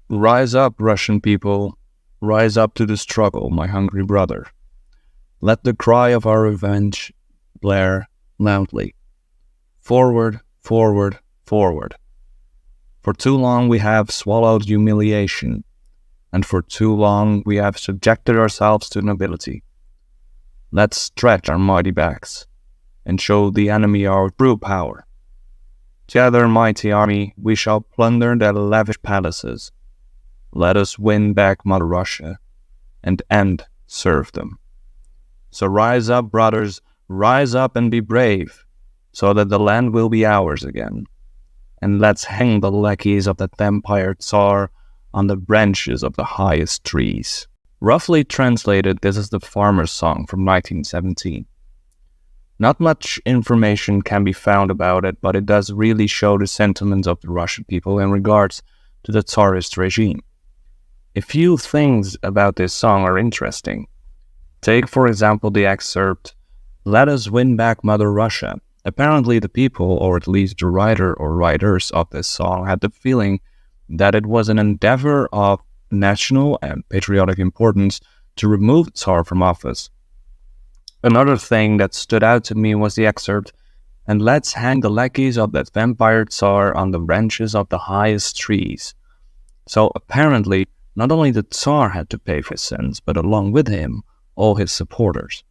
Rise up, Russian people, rise up to the struggle, my hungry brother. Let the cry of our revenge blare loudly. Forward, forward, forward. For too long we have swallowed humiliation, and for too long we have subjected ourselves to nobility. Let's stretch our mighty backs, and show the enemy our true power. Together, mighty army, we shall plunder their lavish palaces. Let us win back Mother Russia, and end serfdom. So rise up, brothers, rise up and be brave, so that the land will be ours again. And let's hang the lackeys of that vampire Tsar on the branches of the highest trees. Roughly translated, this is the farmer's song from 1917. Not much information can be found about it, but it does really show the sentiments of the Russian people in regards to the Tsarist regime. A few things about this song are interesting. Take, for example, the excerpt, "Let us win back Mother Russia." Apparently the people, or at least the writer or writers of this song, had the feeling that it was an endeavor of national and patriotic importance to remove the Tsar from office. Another thing that stood out to me was the excerpt, "And let's hang the lackeys of that vampire Tsar on the branches of the highest trees." So apparently, not only the Tsar had to pay for his sins, but along with him, all his supporters.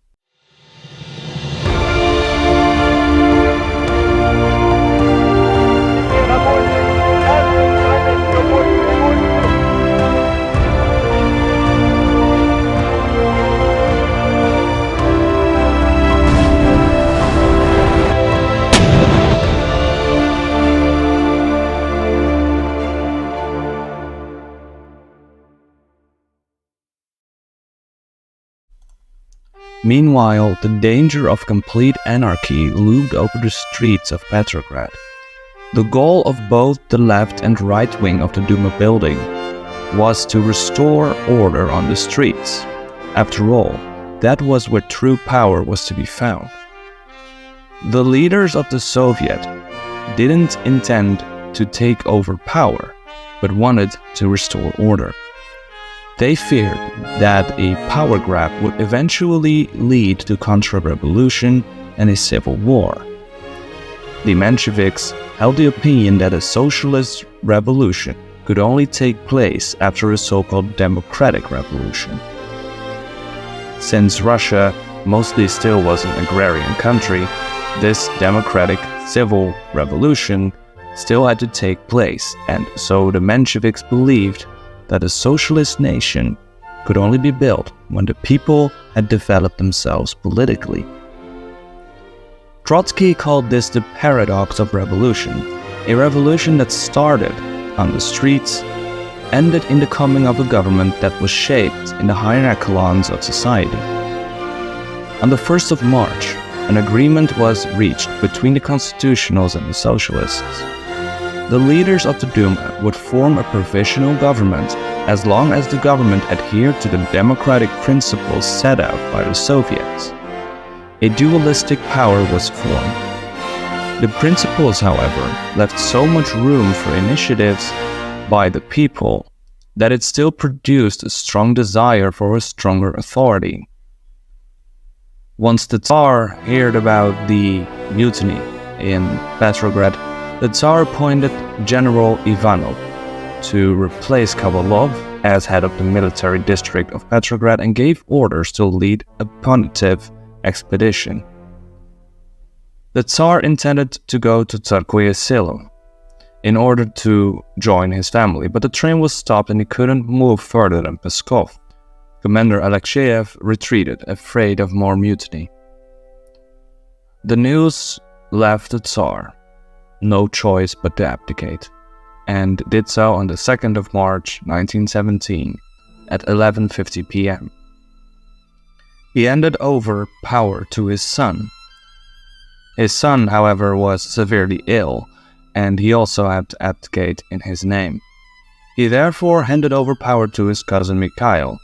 Meanwhile, the danger of complete anarchy loomed over the streets of Petrograd. The goal of both the left and right wing of the Duma building was to restore order on the streets. After all, that was where true power was to be found. The leaders of the Soviet didn't intend to take over power, but wanted to restore order. They feared that a power grab would eventually lead to counter-revolution and a civil war. The Mensheviks held the opinion that a socialist revolution could only take place after a so-called democratic revolution. Since Russia mostly still was an agrarian country, this democratic civil revolution still had to take place, and so the Mensheviks believed that a socialist nation could only be built when the people had developed themselves politically. Trotsky called this the paradox of revolution, a revolution that started on the streets, ended in the coming of a government that was shaped in the higher echelons of society. On the 1st of March, an agreement was reached between the constitutionals and the socialists. The leaders of the Duma would form a provisional government as long as the government adhered to the democratic principles set out by the Soviets. A dualistic power was formed. The principles, however, left so much room for initiatives by the people that it still produced a strong desire for a stronger authority. Once the Tsar heard about the mutiny in Petrograd, the Tsar appointed General Ivanov to replace Kovalov as head of the military district of Petrograd and gave orders to lead a punitive expedition. The Tsar intended to go to Tsarskoye Selo in order to join his family, but the train was stopped and he couldn't move further than Pskov. Commander Alexeyev retreated, afraid of more mutiny. The news left the Tsar no choice but to abdicate, and did so on the 2nd of March 1917 at 11:50 p.m. He handed over power to his son. His son, however, was severely ill, and he also had to abdicate in his name. He therefore handed over power to his cousin Mikhail.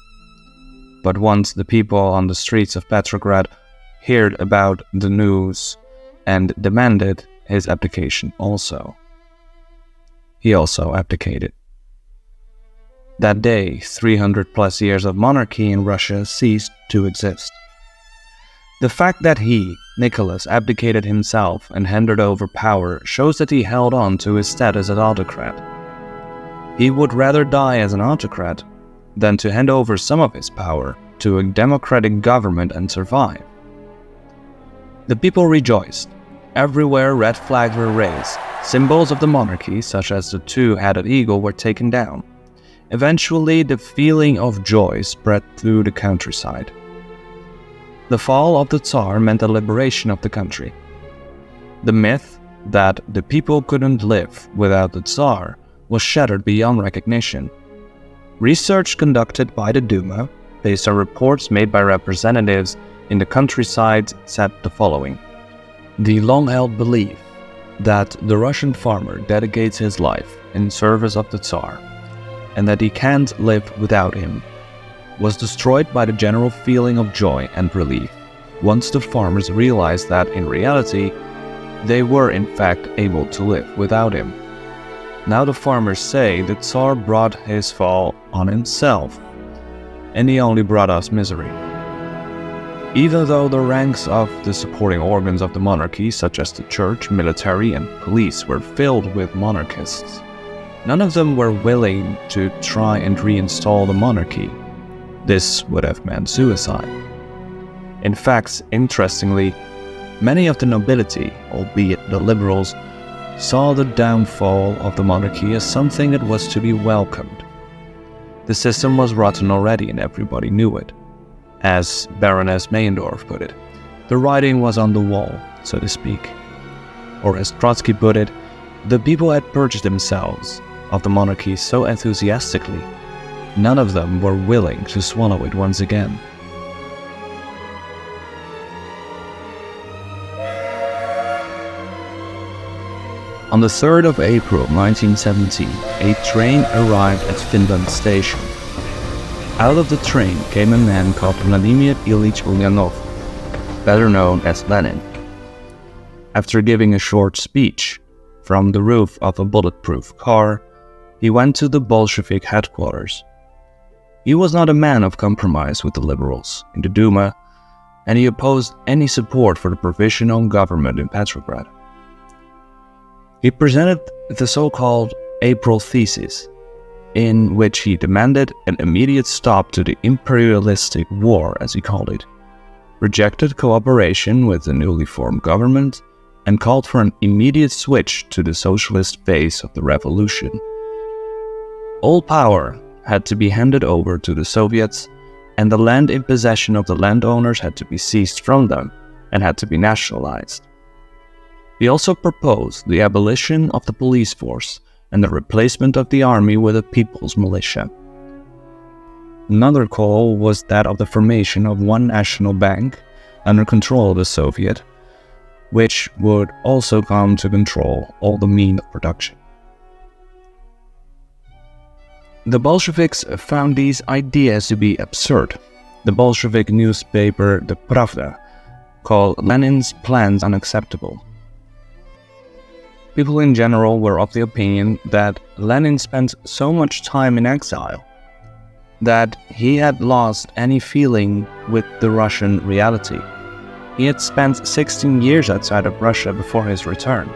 But once the people on the streets of Petrograd heard about the news and demanded his abdication also, he also abdicated. That day, 300 plus years of monarchy in Russia ceased to exist. The fact that he, Nicholas, abdicated himself and handed over power shows that he held on to his status as autocrat. He would rather die as an autocrat than to hand over some of his power to a democratic government and survive. The people rejoiced. Everywhere red flags were raised. Symbols of the monarchy, such as the two-headed eagle, were taken down. Eventually, the feeling of joy spread through the countryside. The fall of the Tsar meant the liberation of the country. The myth that the people couldn't live without the Tsar was shattered beyond recognition. Research conducted by the Duma, based on reports made by representatives in the countryside, said the following: the long-held belief that the Russian farmer dedicates his life in service of the Tsar, and that he can't live without him, was destroyed by the general feeling of joy and relief once the farmers realized that, in reality, they were in fact able to live without him. Now the farmers say the Tsar brought his fall on himself, and he only brought us misery. Even though the ranks of the supporting organs of the monarchy, such as the church, military, and police, were filled with monarchists, none of them were willing to try and reinstall the monarchy. This would have meant suicide. In fact, interestingly, many of the nobility, albeit the liberals, saw the downfall of the monarchy as something that was to be welcomed. The system was rotten already and everybody knew it. As Baroness Meyendorff put it, the writing was on the wall, so to speak. Or as Trotsky put it, the people had purged themselves of the monarchy so enthusiastically, none of them were willing to swallow it once again. On the 3rd of April 1917, a train arrived at Finland Station. Out of the train came a man called Vladimir Ilyich Ulyanov, better known as Lenin. After giving a short speech from the roof of a bulletproof car, he went to the Bolshevik headquarters. He was not a man of compromise with the liberals in the Duma, and he opposed any support for the provisional government in Petrograd. He presented the so-called April Thesis, in which he demanded an immediate stop to the imperialistic war, as he called it, rejected cooperation with the newly formed government, and called for an immediate switch to the socialist phase of the revolution. All power had to be handed over to the Soviets, and the land in possession of the landowners had to be seized from them and had to be nationalized. He also proposed the abolition of the police force and the replacement of the army with a people's militia. Another call was that of the formation of one national bank under control of the Soviet, which would also come to control all the means of production. The Bolsheviks found these ideas to be absurd. The Bolshevik newspaper The Pravda called Lenin's plans unacceptable. People in general were of the opinion that Lenin spent so much time in exile that he had lost any feeling with the Russian reality. He had spent 16 years outside of Russia before his return.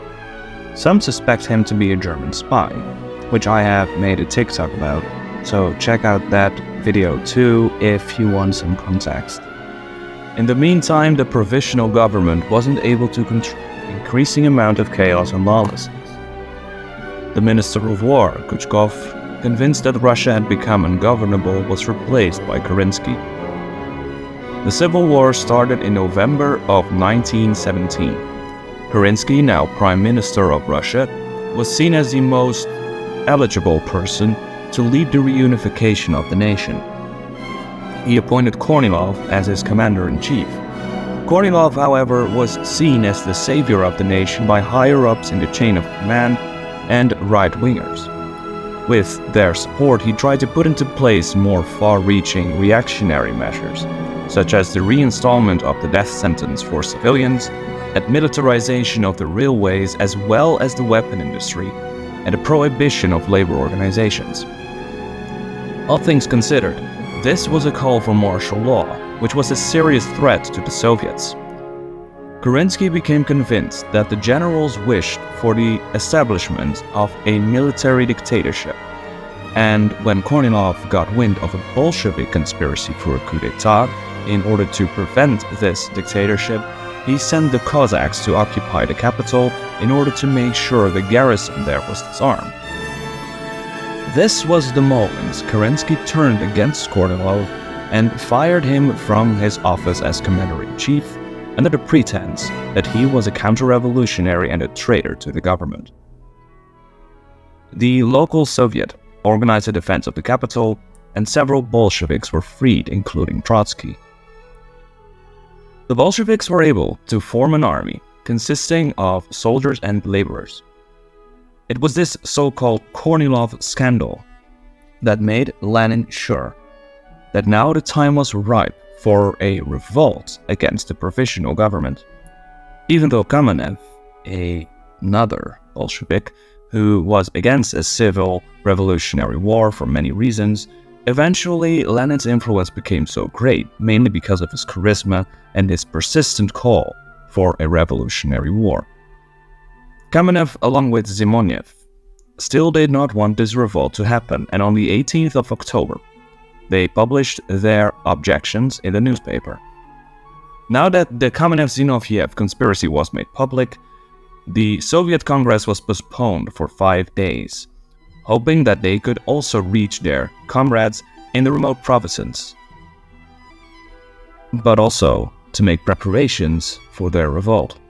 Some suspect him to be a German spy, which I have made a TikTok about, so check out that video too if you want some context. In the meantime, the provisional government wasn't able to control the increasing amount of chaos and lawlessness. The Minister of War, Kuchkov, convinced that Russia had become ungovernable, was replaced by Kerensky. The civil war started in November of 1917. Kerensky, now Prime Minister of Russia, was seen as the most eligible person to lead the reunification of the nation. He appointed Kornilov as his commander-in-chief. Kornilov, however, was seen as the savior of the nation by higher-ups in the chain of command and right-wingers. With their support, he tried to put into place more far-reaching reactionary measures, such as the reinstallment of the death sentence for civilians, and militarization of the railways as well as the weapon industry, and a prohibition of labor organizations. All things considered, this was a call for martial law, which was a serious threat to the Soviets. Kerensky became convinced that the generals wished for the establishment of a military dictatorship, and when Kornilov got wind of a Bolshevik conspiracy for a coup d'etat, in order to prevent this dictatorship, he sent the Cossacks to occupy the capital in order to make sure the garrison there was disarmed. This was the moment Kerensky turned against Kornilov and fired him from his office as commander-in-chief under the pretense that he was a counter-revolutionary and a traitor to the government. The local Soviet organized a defense of the capital, and several Bolsheviks were freed, including Trotsky. The Bolsheviks were able to form an army consisting of soldiers and laborers. It was this so-called Kornilov scandal that made Lenin sure that now the time was ripe for a revolt against the provisional government. Even though Kamenev, another Bolshevik who was against a civil revolutionary war for many reasons, eventually Lenin's influence became so great, mainly because of his charisma and his persistent call for a revolutionary war. Kamenev, along with Zimonev, still did not want this revolt to happen, and on the 18th of October, they published their objections in the newspaper. Now that the Kamenev-Zinoviev conspiracy was made public, the Soviet Congress was postponed for 5 days, hoping that they could also reach their comrades in the remote provinces, but also to make preparations for their revolt.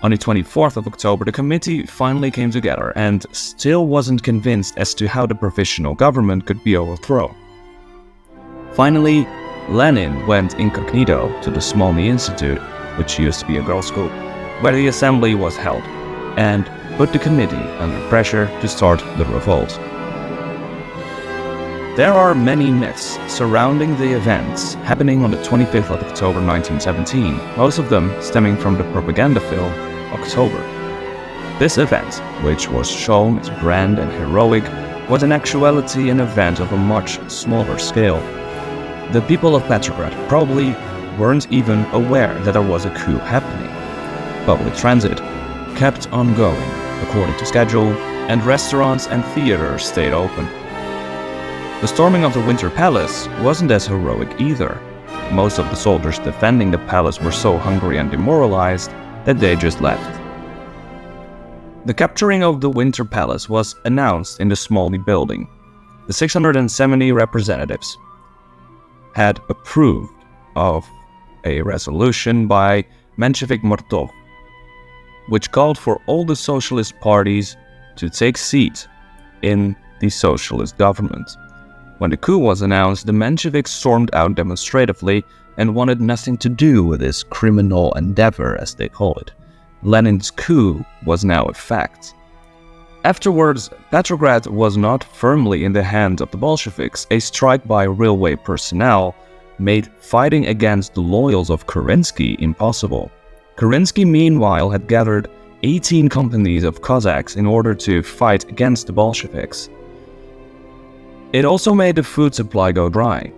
On the 24th of October, the committee finally came together and still wasn't convinced as to how the provisional government could be overthrown. Finally, Lenin went incognito to the Smolny Institute, which used to be a girls' school, where the assembly was held, and put the committee under pressure to start the revolt. There are many myths surrounding the events happening on the 25th of October 1917, most of them stemming from the propaganda film October. This event, which was shown as grand and heroic, was in actuality an event of a much smaller scale. The people of Petrograd probably weren't even aware that there was a coup happening. Public transit kept on going according to schedule, and restaurants and theaters stayed open. The storming of the Winter Palace wasn't as heroic either. Most of the soldiers defending the palace were so hungry and demoralized that they just left. The capturing of the Winter Palace was announced in the Smolny building. The 670 representatives had approved of a resolution by Menshevik-Murtov, which called for all the socialist parties to take seat in the socialist government. When the coup was announced, the Mensheviks stormed out demonstratively and wanted nothing to do with this criminal endeavor, as they call it. Lenin's coup was now a fact. Afterwards, Petrograd was not firmly in the hands of the Bolsheviks. A strike by railway personnel made fighting against the loyals of Kerensky impossible. Kerensky, meanwhile, had gathered 18 companies of Cossacks in order to fight against the Bolsheviks. It also made the food supply go dry.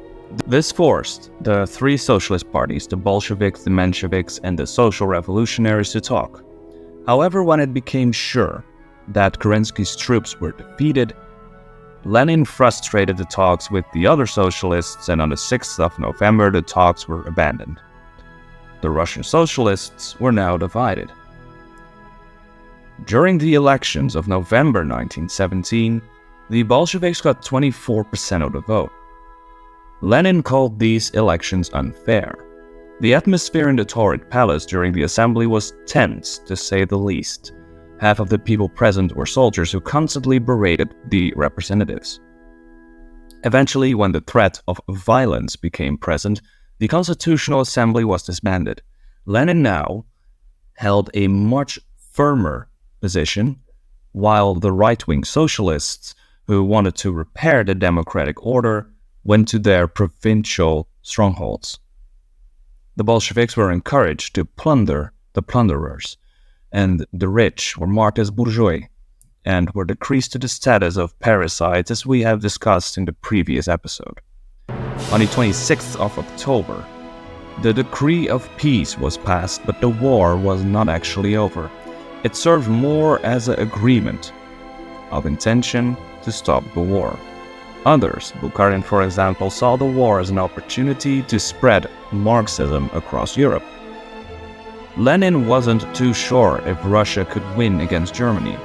This forced the three socialist parties, the Bolsheviks, the Mensheviks, and the Social Revolutionaries, to talk. However, when it became sure that Kerensky's troops were defeated, Lenin frustrated the talks with the other socialists, and on the 6th of November the talks were abandoned. The Russian socialists were now divided. During the elections of November 1917, the Bolsheviks got 24% of the vote. Lenin called these elections unfair. The atmosphere in the Tauride Palace during the assembly was tense, to say the least. Half of the people present were soldiers who constantly berated the representatives. Eventually, when the threat of violence became present, the Constitutional Assembly was disbanded. Lenin now held a much firmer position, while the right-wing socialists, who wanted to repair the democratic order, went to their provincial strongholds. The Bolsheviks were encouraged to plunder the plunderers, and the rich were marked as bourgeois. and were decreased to the status of parasites as we have discussed in the previous episode. On the 26th of October, the decree of peace was passed, but the war was not actually over. It served more as an agreement of intention to stop the war. Others, Bukharin for example, saw the war as an opportunity to spread Marxism across Europe. Lenin wasn't too sure if Russia could win against Germany.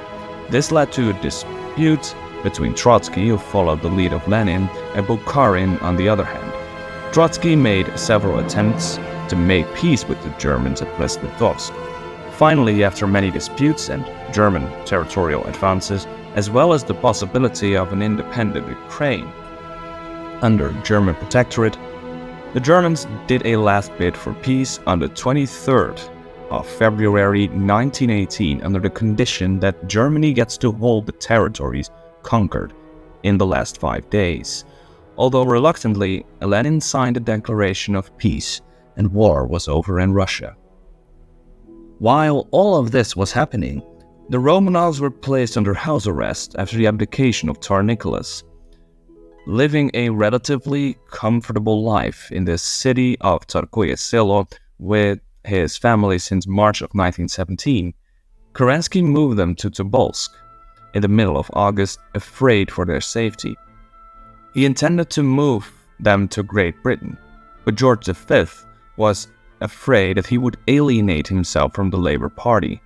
This led to a dispute between Trotsky, who followed the lead of Lenin, and Bukharin on the other hand. Trotsky made several attempts to make peace with the Germans at Brest-Litovsk. Finally, after many disputes and German territorial advances, as well as the possibility of an independent Ukraine under German protectorate, the Germans did a last bid for peace on the 23rd of February 1918 under the condition that Germany gets to hold the territories conquered in the last 5 days. Although reluctantly, Lenin signed a declaration of peace and war was over in Russia. While all of this was happening, the Romanovs were placed under house arrest after the abdication of Tsar Nicholas. Living a relatively comfortable life in the city of Tsarskoye Selo with his family since March of 1917, Kerensky moved them to Tobolsk in the middle of August, afraid for their safety. He intended to move them to Great Britain, but George V was afraid that he would alienate himself from the Labour Party.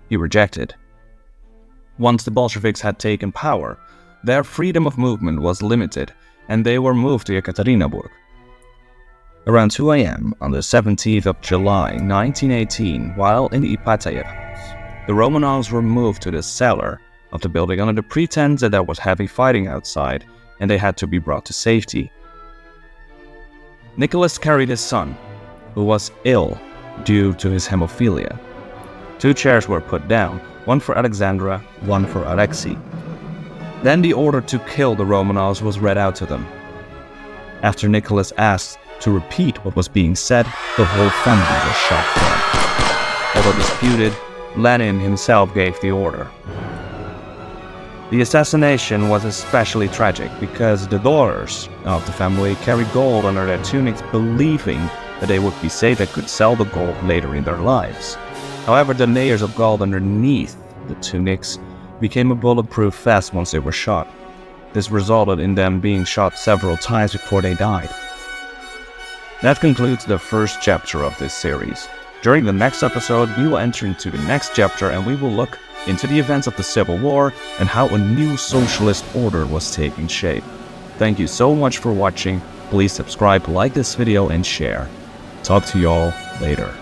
He rejected. Once the Bolsheviks had taken power, their freedom of movement was limited, and they were moved to Yekaterinburg. Around 2 a.m. on the 17th of July 1918, while in the Ipatayev house, the Romanovs were moved to the cellar of the building under the pretense that there was heavy fighting outside, and they had to be brought to safety. Nicholas carried his son, who was ill due to his hemophilia. 2 chairs were put down, one for Alexandra, one for Alexei. Then the order to kill the Romanovs was read out to them. After Nicholas asked to repeat what was being said, the whole family was shot dead. Although disputed, Lenin himself gave the order. The assassination was especially tragic because the daughters of the family carried gold under their tunics, believing that they would be safe and could sell the gold later in their lives. However, the layers of gold underneath the tunics became a bulletproof vest once they were shot. This resulted in them being shot several times before they died. That concludes the first chapter of this series. During the next episode, we will enter into the next chapter and we will look into the events of the Civil War and how a new socialist order was taking shape. Thank you so much for watching. Please subscribe, like this video, and share. Talk to y'all later.